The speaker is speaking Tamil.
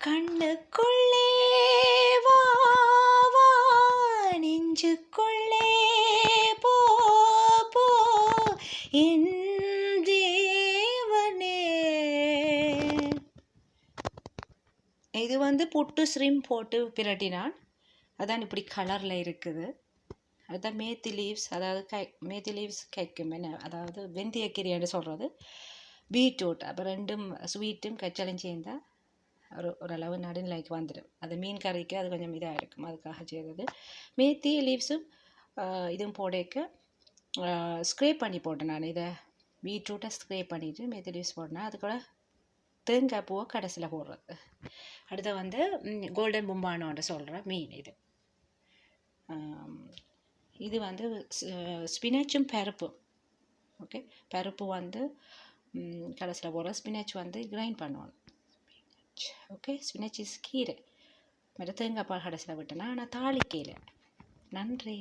கண்ணுக்குள்ளே வா வா நெஞ்சுக்குள்ளே போ போ என் தேவனே. இது புட்டு ஸ்ரிம் போட்டு பிரட்டினான், அதான் இப்படி கலரில் இருக்குது. அதுதான் மேத்தி லீவ்ஸ், அதாவது மேத்தி லீவ்ஸ் கைக்கும் என்ன, அதாவது வெந்தயக்கீரைன்னு சொல்கிறது. பீட்ரூட், அப்போ ரெண்டும் ஸ்வீட்டும் கச்சலும் சேர்ந்தால் ஓரளவு நடுநிலைக்கு வந்துடும். அது மீன் கறிக்கு அது கொஞ்சம் இதாக இருக்கும், அதுக்காக செய்கிறது. மேத்தி லீவ்ஸும் இதுவும் போடக்க ஸ்க்ரேப் பண்ணி போட்டேன் நான். இதை பீட்ரூட்டை ஸ்க்ரேப் பண்ணிவிட்டு மேத்தி லீவ்ஸ் போட்டேன். அது கூட தேங்காய் பூவை கடைசியில் போடுறது. அடுத்து கோல்டன் பும்பானோன்னு சொல்கிற மீன் இது. இது ஸ்பினாச்சும் பருப்பும். ஓகே, பருப்பு கடைசியில் போடுற. ஸ்பினாச் கிரைண்ட் பண்ணுவோம். ஓகே, ஸ்பினாச் இஸ் கீரை. தேங்காய் பால் கடைசியில் விட்டேன்னா, ஆனால் தாளிக்கையில். நன்றி.